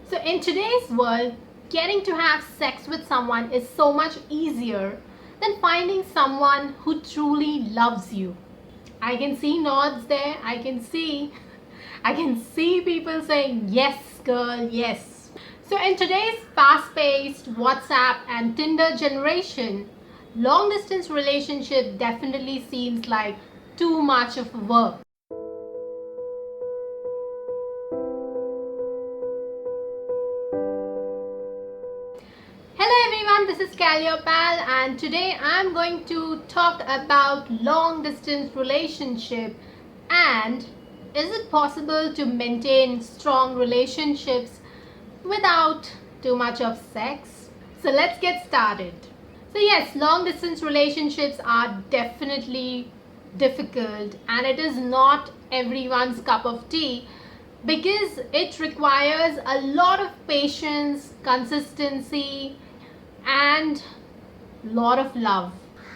So in today's world, getting to have sex with someone is so much easier than finding someone who truly loves you. I can see nods there. I can see people saying, yes, girl, yes. So in today's fast-paced WhatsApp and Tinder generation, long distance relationship definitely seems like too much of work. Hello everyone, this is Calliope and today I'm going to talk about long distance relationship and is it possible to maintain strong relationships without too much of sex? So let's get started. So yes, long distance relationships are definitely difficult and it is not everyone's cup of tea because it requires a lot of patience, consistency, and lot of love.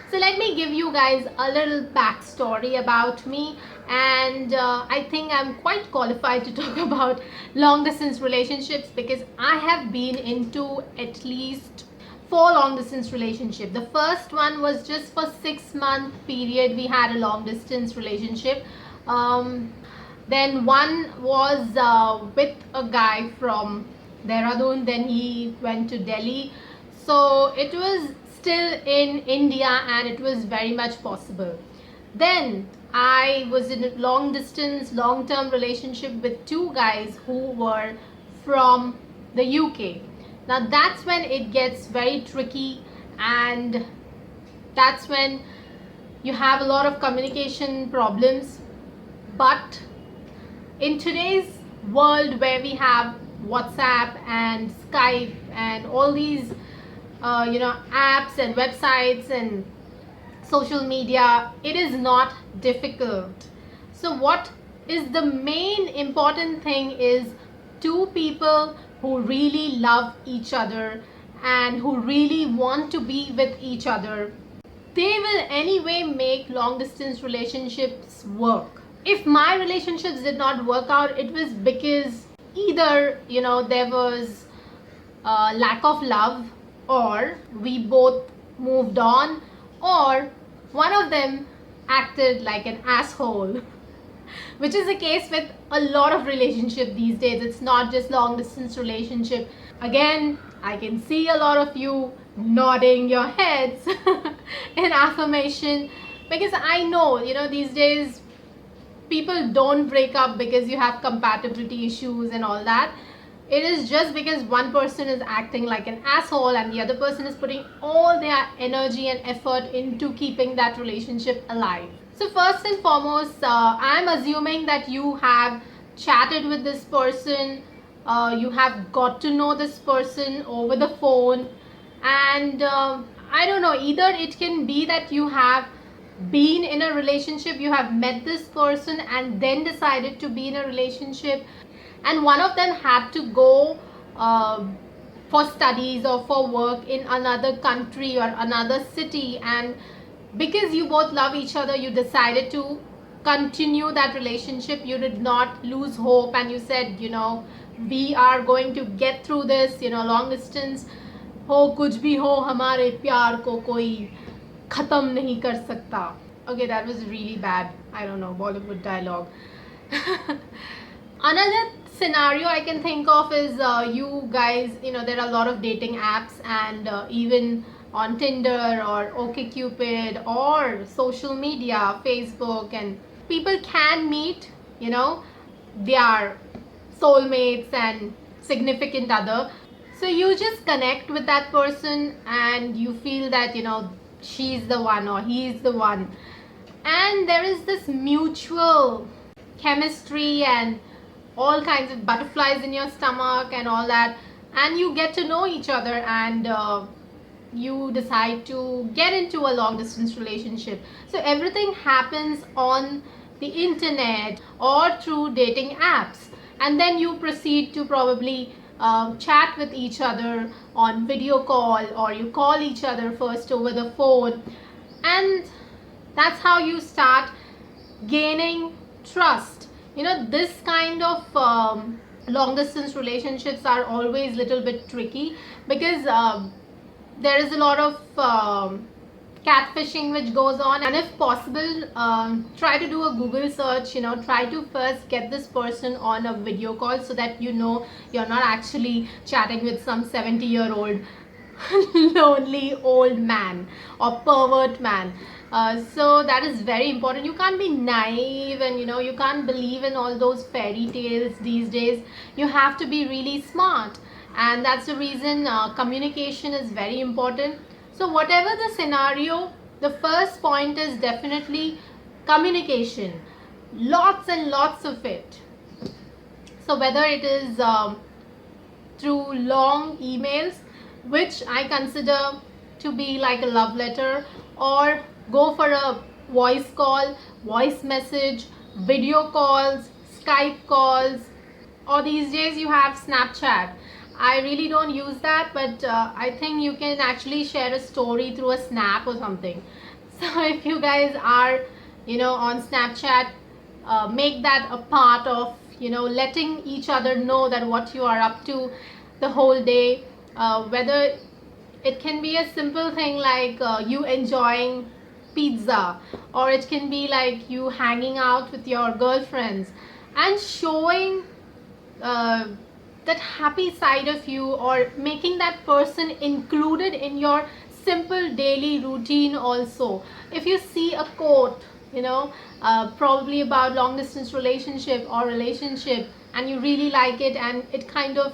So let me give you guys a little backstory about me, and I think I'm quite qualified to talk about long distance relationships because I have been into at least 4 long distance relationships. The first one was just for 6 month period. We had a long distance relationship. Then one was with a guy from Dehradun. Then he went to Delhi. So it was still in India and it was very much possible. Then I was in a long distance, long term relationship with 2 guys who were from the UK. Now that's when it gets very tricky and that's when you have a lot of communication problems. But in today's world where we have WhatsApp and Skype and all these apps and websites and social media, it is not difficult. So what is the main important thing is 2 people who really love each other and who really want to be with each other, they will anyway make long distance relationships work. If my relationships did not work out, it was because either there was lack of love, or we both moved on, or one of them acted like an asshole, which is the case with a lot of relationship these days. It's not just long distance relationship. Again, I can see a lot of you nodding your heads in affirmation because I know these days people don't break up because you have compatibility issues and all that. It is just because one person is acting like an asshole and the other person is putting all their energy and effort into keeping that relationship alive. So first and foremost, I'm assuming that you have chatted with this person, you have got to know this person over the phone, and I don't know, either it can be that you have been in a relationship, you have met this person and then decided to be in a relationship, and one of them had to go for studies or for work in another country or another city, and because you both love each other, you decided to continue that relationship. You did not lose hope and you said, we are going to get through this, long distance हो कुछ भी हो हमारे प्यार को कोई खत्म नहीं कर सकता. Okay, that was really bad. I don't know, Bollywood dialogue. Another scenario I can think of is you guys, there are a lot of dating apps, and even on Tinder or OkCupid or social media, Facebook, and people can meet, their soulmates and significant other. So you just connect with that person and you feel that, she's the one or he's the one. And there is this mutual chemistry and all kinds of butterflies in your stomach and all that, and you get to know each other, and you decide to get into a long distance relationship. So everything happens on the internet or through dating apps, and then you proceed to probably chat with each other on video call, or you call each other first over the phone, and that's how you start gaining trust. This kind of long distance relationships are always little bit tricky because there is a lot of catfishing which goes on, and if possible, try to do a Google search, try to first get this person on a video call so that you're not actually chatting with some 70-year-old lonely old man or pervert man. So that is very important. You can't be naive, and you can't believe in all those fairy tales these days. You have to be really smart, and that's the reason communication is very important. So whatever the scenario, the first point is definitely communication, lots and lots of it. So whether it is through long emails, which I consider to be like a love letter, or go for a voice call, voice message, video calls, Skype calls, or these days you have Snapchat. I really don't use that, but I think you can actually share a story through a snap or something. So if you guys are on Snapchat, make that a part of letting each other know that what you are up to the whole day. Whether it can be a simple thing like you enjoying pizza, or it can be like you hanging out with your girlfriends and showing that happy side of you, or making that person included in your simple daily routine. Also, if you see a quote probably about long distance relationship or relationship, and you really like it, and it kind of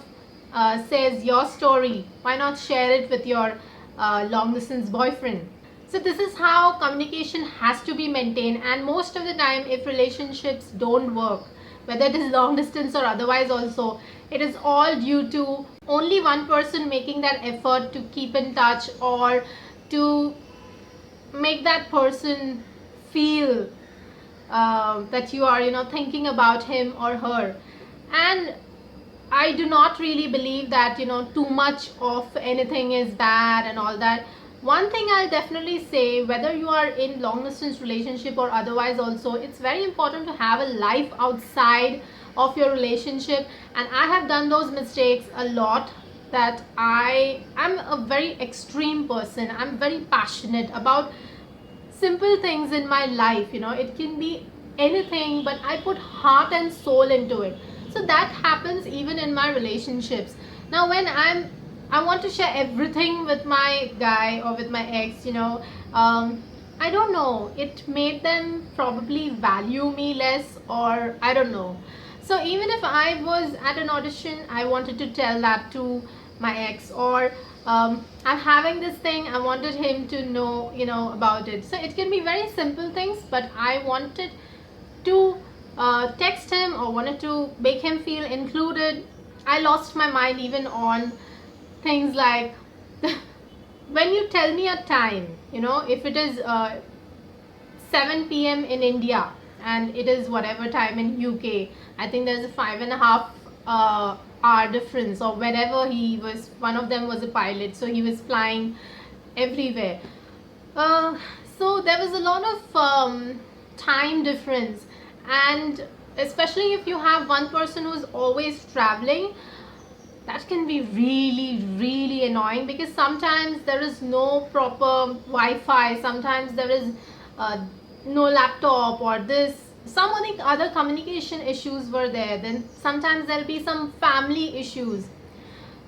says your story, why not share it with your long distance boyfriend? So this is how communication has to be maintained. And most of the time, if relationships don't work, whether it is long distance or otherwise also, it is all due to only one person making that effort to keep in touch, or to make that person feel that you are thinking about him or her. And I do not really believe that too much of anything is bad and all that. One thing I'll definitely say, whether you are in long distance relationship or otherwise also, it's very important to have a life outside of your relationship. And I have done those mistakes a lot, that I'm a very extreme person. I'm very passionate about simple things in my life. It can be anything, but I put heart and soul into it. So that happens even in my relationships. Now when I want to share everything with my guy or with my ex, I don't know, it made them probably value me less, or I don't know. So even if I was at an audition, I wanted to tell that to my ex, or I'm having this thing, I wanted him to know about it. So it can be very simple things, but I wanted to text him, or wanted to make him feel included. I lost my mind even on things like when you tell me a time, if it is 7 p.m. in India and it is whatever time in UK, I think there's a 5.5 hour difference, or wherever one of them was a pilot, so he was flying everywhere. So there was a lot of time difference, and especially if you have one person who's always traveling, that can be really, really annoying, because sometimes there is no proper Wi-Fi, sometimes there is no laptop, or some of the other communication issues were there. Then sometimes there'll be some family issues.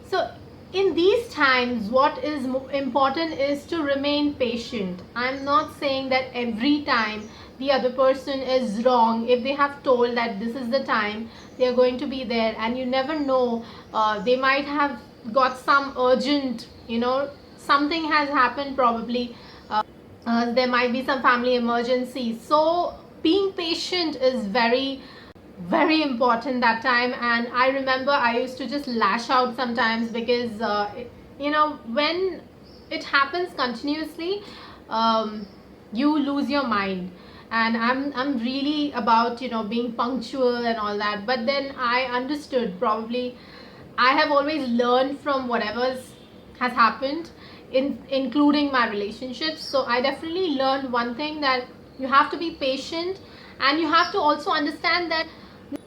So in these times, what is important is to remain patient. I'm not saying that every time the other person is wrong if they have told that this is the time they are going to be there, and you never know, they might have got some urgent, something has happened probably, there might be some family emergency. So being patient is very, very important that time. And I remember I used to just lash out sometimes, because when it happens continuously, you lose your mind. And I'm really about being punctual and all that. But then I understood, probably I have always learned from whatever has happened, including my relationships. So I definitely learned one thing, that you have to be patient, and you have to also understand that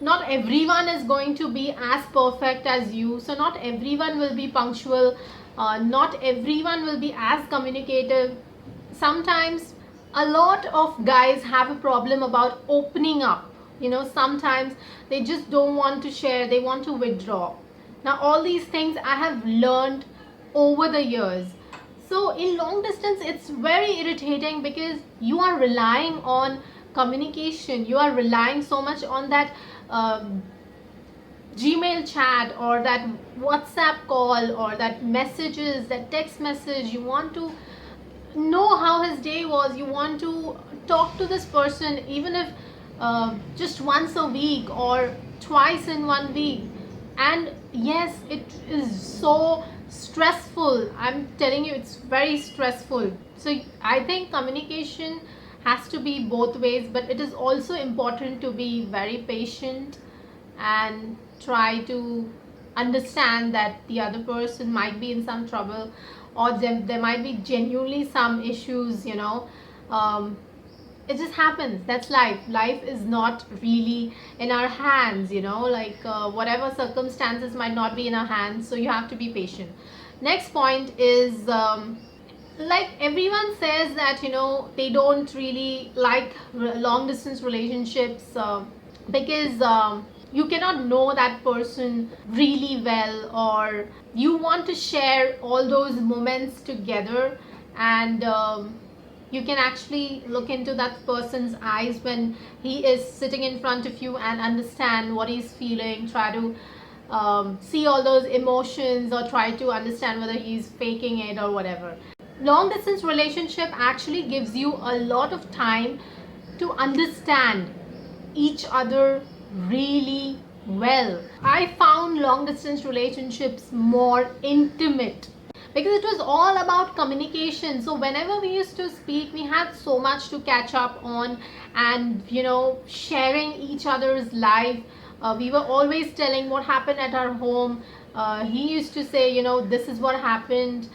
Not everyone is going to be as perfect as you, so not everyone will be punctual, not everyone will be as communicative. Sometimes a lot of guys have a problem about opening up. Sometimes they just don't want to share, they want to withdraw. Now all these things I have learned over the years. So in long distance it's very irritating because you are relying on communication, you are relying so much on that uh, Gmail chat or that WhatsApp call or that messages, that text message. You want to know how his day was, you want to talk to this person even if just once a week or twice in 1 week. And yes, it is so stressful, I'm telling you, it's very stressful. So I think communication has to be both ways, but it is also important to be very patient and try to understand that the other person might be in some trouble, or there might be genuinely some issues. It just happens, that's life. Life is not really in our hands, like whatever circumstances might not be in our hands, so you have to be patient. Next point is like everyone says that they don't really like long distance relationships because you cannot know that person really well, or you want to share all those moments together. And you can actually look into that person's eyes when he is sitting in front of you and understand what he's feeling, try to see all those emotions, or try to understand whether he's faking it or whatever. Long distance relationship actually gives you a lot of time to understand each other really well. I found long distance relationships more intimate because it was all about communication. So whenever we used to speak, we had so much to catch up on, and sharing each other's life. We were always telling what happened at our home. He used to say, this is what happened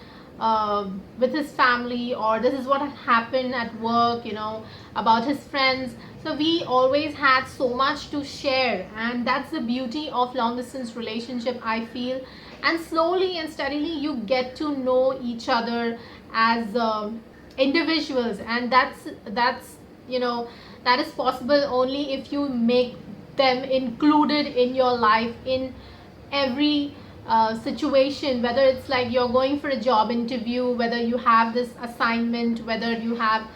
with his family, or this is what happened at work, about his friends. So we always had so much to share, and that's the beauty of long distance relationship, I feel. And slowly and steadily you get to know each other as individuals, and that's that is possible only if you make them included in your life in every situation, whether it's like you're going for a job interview, whether you have this assignment, whether you have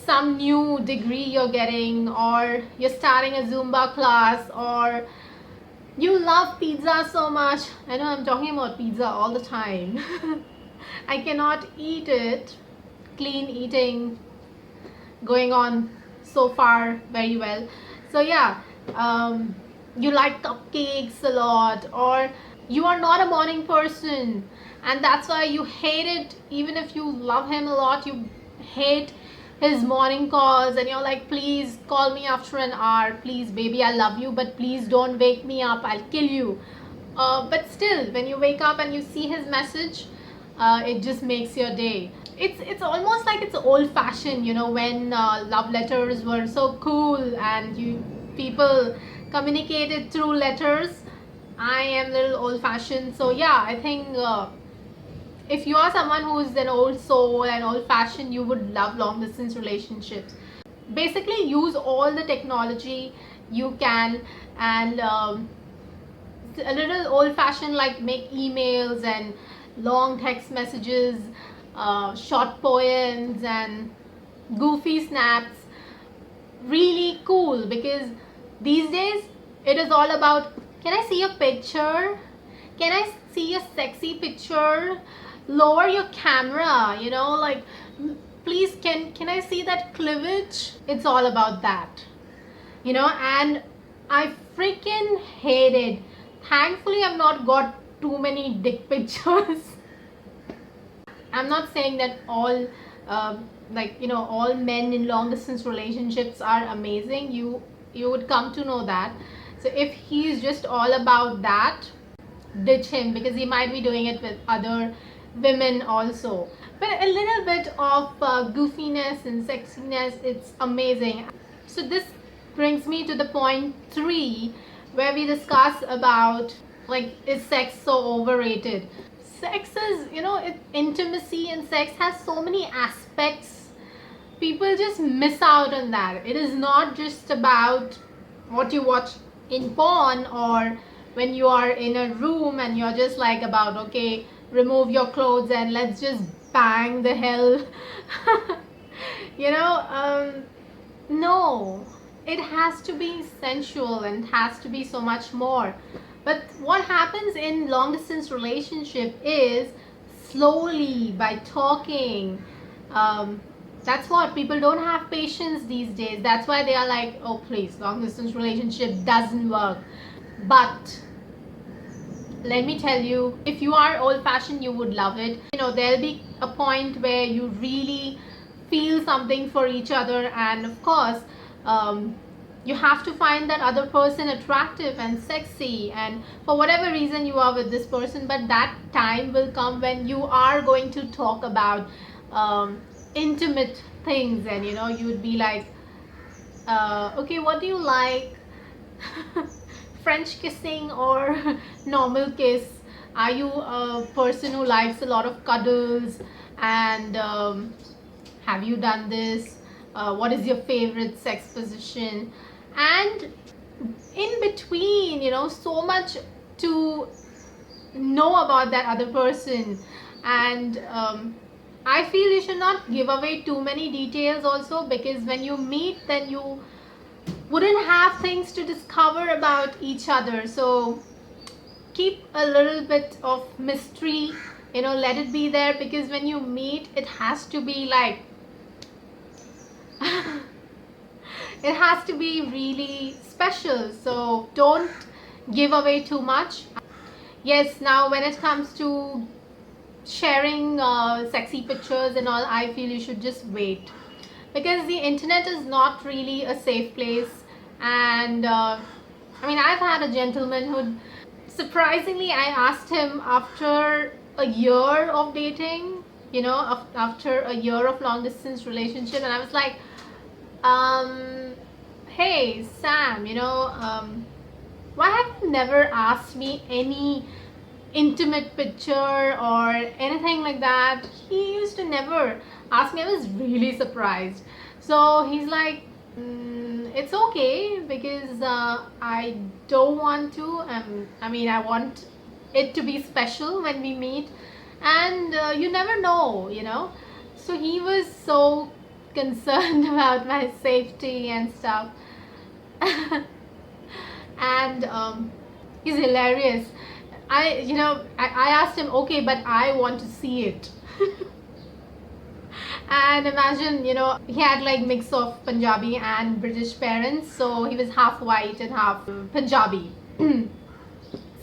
some new degree you're getting, or you're starting a Zumba class, or you love pizza so much. I know I'm talking about pizza all the time. I cannot eat it. Clean eating going on so far very well. So yeah, you like cupcakes a lot, or you are not a morning person and that's why you hate it. Even if you love him a lot, you hate his morning calls, and you're like, please call me after an hour, please baby, I love you, but please don't wake me up, I'll kill you. But still, when you wake up and you see his message, it just makes your day. It's almost like it's old fashioned, when love letters were so cool and people communicated through letters. I am a little old fashioned, so yeah, I think if you are someone who's an old soul and old fashioned, you would love long distance relationships. Basically use all the technology you can, and a little old fashioned, like make emails and long text messages, short poems and goofy snaps. Really cool, because these days it is all about, can I see a picture, can I see a sexy picture, lower your camera, like, please, can I see that cleavage. It's all about that, and I freaking hate it. Thankfully I've not got too many dick pictures. I'm not saying that all all men in long distance relationships are amazing. You would come to know that. So if he's just all about that, ditch him, because he might be doing it with other women also. But a little bit of goofiness and sexiness, it's amazing. So this brings me to the point 3, where we discuss about, like, is sex so overrated? Sex is, intimacy in sex has so many aspects. People just miss out on that. It is not just about what you watch in porn, or when you are in a room and you're just like about, okay, remove your clothes and let's just bang the hell. you know no, it has to be sensual and has to be so much more. But what happens in long distance relationship is, slowly, by talking, that's what people don't have patience these days. That's why they are like, oh please, long distance relationship doesn't work. But let me tell you, if you are old fashioned, you would love it. There'll be a point where you really feel something for each other, and of course, you have to find that other person attractive and sexy, and for whatever reason you are with this person. But that time will come when you are going to talk about intimate things, and you would be like, okay, what do you like? French kissing or normal kiss? Are you a person who likes a lot of cuddles? And have you done this? What is your favorite sex position? And in between, so much to know about that other person. And I feel you should not give away too many details also, because when you meet, then you wouldn't have things to discover about each other. So keep a little bit of mystery, let it be there, because when you meet, it has to be like it has to be really special. So don't give away too much. Yes, now when it comes to sharing sexy pictures and all, I feel you should just wait, because the internet is not really a safe place. And I've had a gentleman who, surprisingly, I asked him after a year of dating, after a year of long distance relationship, and I was like, hey Sam, why have you never asked me any intimate picture or anything like that? He used to never ask me. I was really surprised. So he's like, it's okay, because I don't want to. I want it to be special when we meet, and you never know. So he was so concerned about my safety and stuff. And he's hilarious. I asked him, okay, but I want to see it. And imagine, he had like mix of Punjabi and British parents, so he was half white and half Punjabi.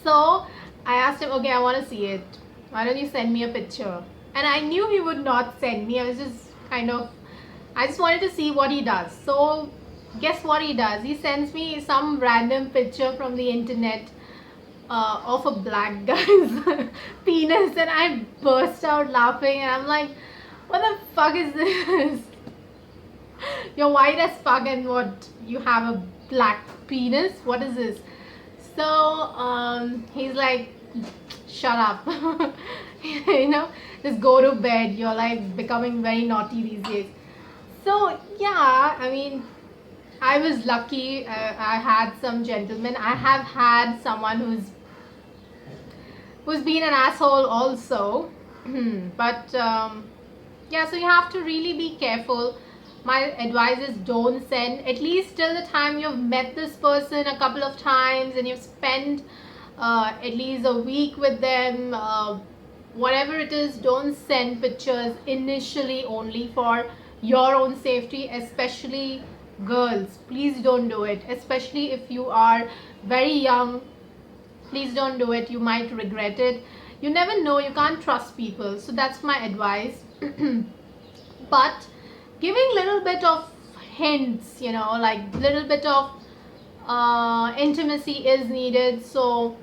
So I asked him, okay, I want to see it. Why don't you send me a picture? And I knew he would not send me. I just wanted to see what he does. So guess what he does? He sends me some random picture from the internet of a black guy's penis, and I burst out laughing, and I'm like, what the fuck is this? You're white as fuck, and what, you have a black penis? What is this? So he's like, shut up. Just go to bed. You're like becoming very naughty these days. So yeah, I was lucky. I had some gentlemen. I have had someone who's been an asshole also. But yeah, so you have to really be careful. My advice is, don't send, at least till the time you've met this person a couple of times and you've spent at least a week with them, whatever it is. Don't send pictures initially, only for your own safety, especially girls. Please don't do it, especially if you are very young. Please don't do it. You might regret it. You never know. You can't trust people. So that's my advice. But giving little bit of hints, like little bit of intimacy is needed. So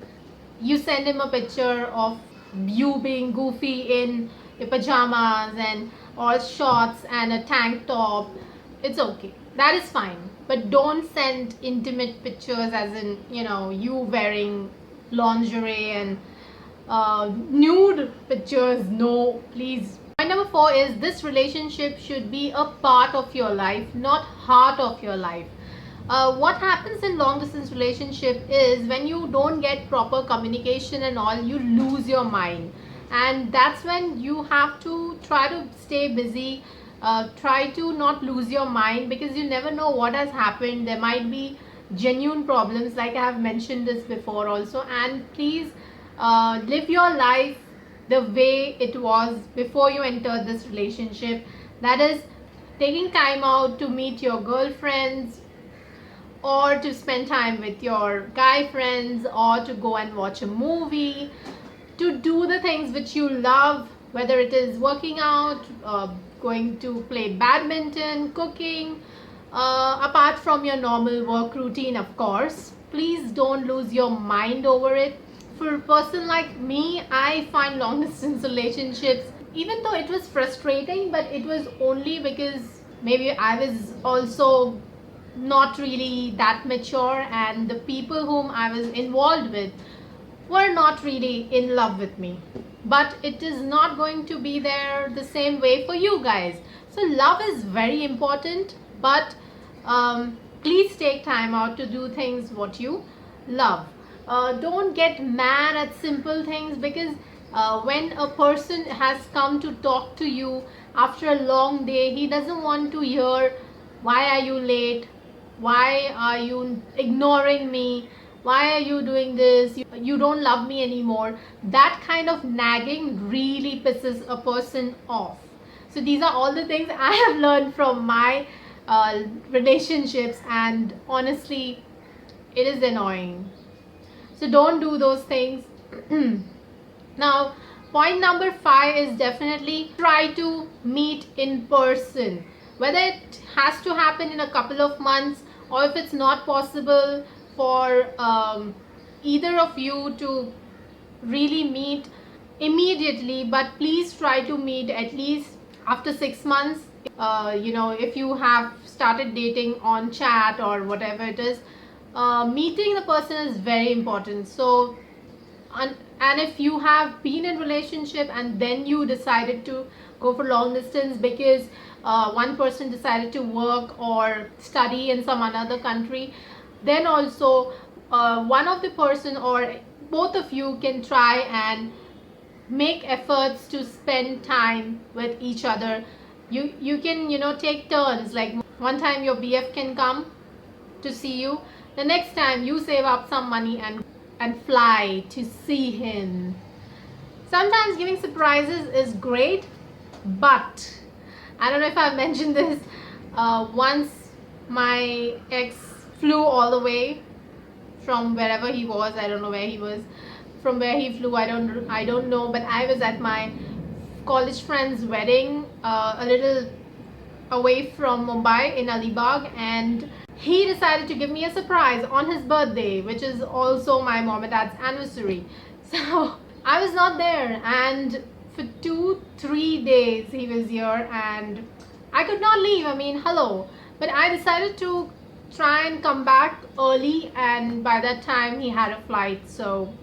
you send him a picture of you being goofy in your pajamas and or shorts and a tank top. It's okay. That is fine. but don't send intimate pictures, as in, you wearing lingerie and nude pictures. No, please. Point number 4 is this relationship should be a part of your life, not heart of your life. What happens in long distance relationship is when you don't get proper communication and all, you lose your mind, and that's when you have to try to stay busy. Try to not lose your mind, because you never know what has happened. There might be genuine problems, like I have mentioned this before also. And please live your life the way it was before you entered this relationship. That is, taking time out to meet your girlfriends, or to spend time with your guy friends, or to go and watch a movie, to do the things which you love, whether it is working out, going to play badminton, cooking, apart from your normal work routine, of course. Please don't lose your mind over it. For a person like me, I find long distance relationships, even though it was frustrating, but it was only because maybe I was also not really that mature, and the people whom I was involved with were not really in love with me. But it is not going to be there the same way for you guys. So love is very important, but please take time out to do things what you love. Don't get mad at simple things, because when a person has come to talk to you after a long day, he doesn't want to hear, why are you late, why are you ignoring me, why are you doing this, you don't love me anymore. That kind of nagging really pisses a person off. So these are all the things I have learned from my relationships, and honestly, it is annoying. So don't do those things. Now, point number 5 is definitely try to meet in person. Whether it has to happen in a couple of months, or if it's not possible for either of you to really meet immediately, but please try to meet at least after 6 months. If you have started dating on chat or whatever it is, meeting the person is very important. So and if you have been in relationship and then you decided to go for long distance because one person decided to work or study in some another country, then also one of the person or both of you can try and make efforts to spend time with each other. You can take turns, like one time your BF can come to see you, the next time you save up some money and fly to see him. Sometimes giving surprises is great, but I don't know if I've mentioned this. Once my ex flew all the way from wherever he was. I don't know where he was. From where he flew, I don't know. But I was at my college friend's wedding, a little away from Mumbai in Alibag, and he decided to give me a surprise on his birthday, which is also my mom and dad's anniversary. So I was not there, and for 2-3 days he was here, and I could not leave. I mean, hello. But I decided to try and come back early, and by that time he had a flight. So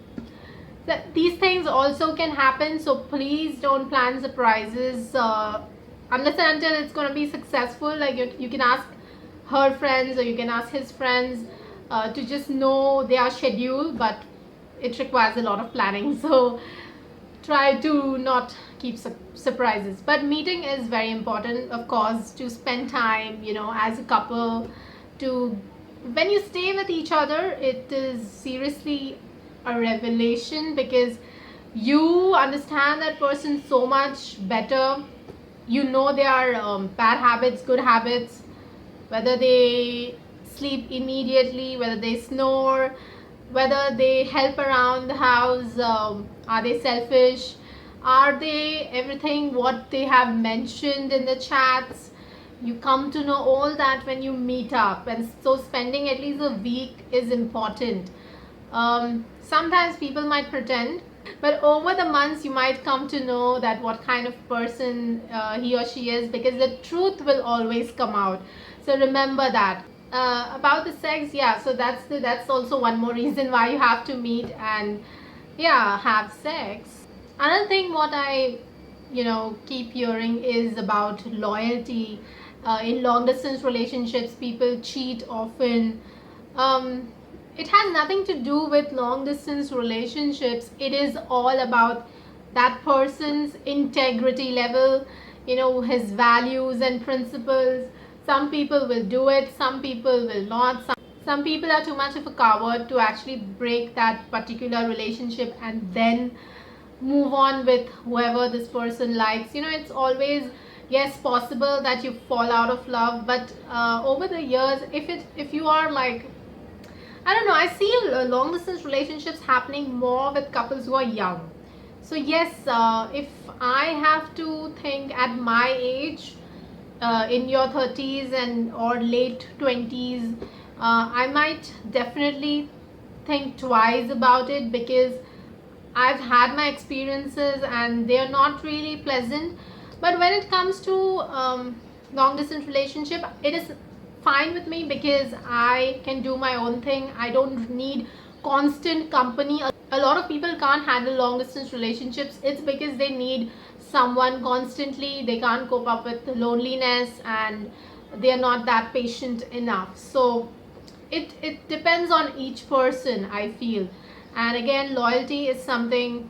these things also can happen. So please don't plan surprises unless and until it's going to be successful. Like you can ask her friends or you can ask his friends to just know their schedule, but it requires a lot of planning. So try to not keep surprises. But meeting is very important, of course, to spend time, as a couple. To when you stay with each other, it is seriously a revelation, because you understand that person so much better. You know their bad habits, good habits, whether they sleep immediately, whether they snore, whether they help around the house, are they selfish, are they everything what they have mentioned in the chats. You come to know all that when you meet up, and so spending at least a week is important. Sometimes people might pretend, but over the months you might come to know that what kind of person he or she is, because the truth will always come out. So remember that. About the sex, yeah, so that's also one more reason why you have to meet and yeah, have sex. Another thing what I keep hearing is about loyalty. In long distance relationships, people cheat often. um, it has nothing to do with long distance relationships. It is all about that person's integrity level, his values and principles. Some people will do it, some people will not. Some people are too much of a coward to actually break that particular relationship and then move on with whoever this person likes. It's always, yes, possible that you fall out of love, but over the years, if you are like, I don't know, I see long distance relationships happening more with couples who are young. So yes, if I have to think at my age, in your 30s and or late 20s, I might definitely think twice about it, because I've had my experiences and they're not really pleasant. But when it comes to long distance relationship, it is fine with me because I can do my own thing. I don't need constant company. A lot of people can't handle long distance relationships. It's because they need someone constantly. They can't cope up with loneliness and they are not that patient enough. So it depends on each person, I feel. And again, loyalty is something,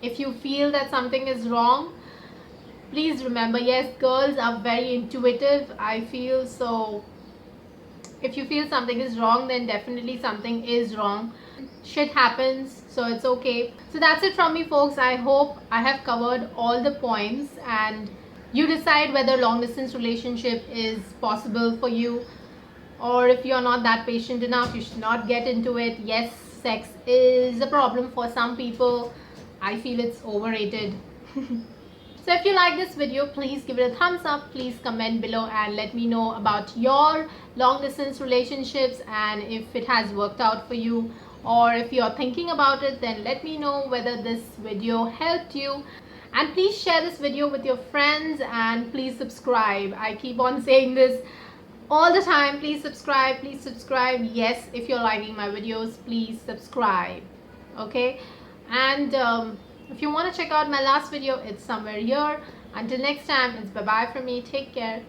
if you feel that something is wrong, please remember, yes, girls are very intuitive, I feel. So if you feel something is wrong, then definitely something is wrong. Shit happens, so it's okay. So that's it from me, folks. I hope I have covered all the points and you decide whether long distance relationship is possible for you, or if you're not that patient enough, you should not get into it. Yes, sex is a problem for some people. I feel it's overrated. So if you like this video, please give it a thumbs up. Please comment below and let me know about your long distance relationships and if it has worked out for you, or if you're thinking about it, then let me know whether this video helped you. And please share this video with your friends and please subscribe. I keep on saying this all the time. Please subscribe, please subscribe. Yes, if you're liking my videos, please subscribe. Okay, and if you want to check out my last video, it's somewhere here. Until next time, it's bye bye from me. Take care.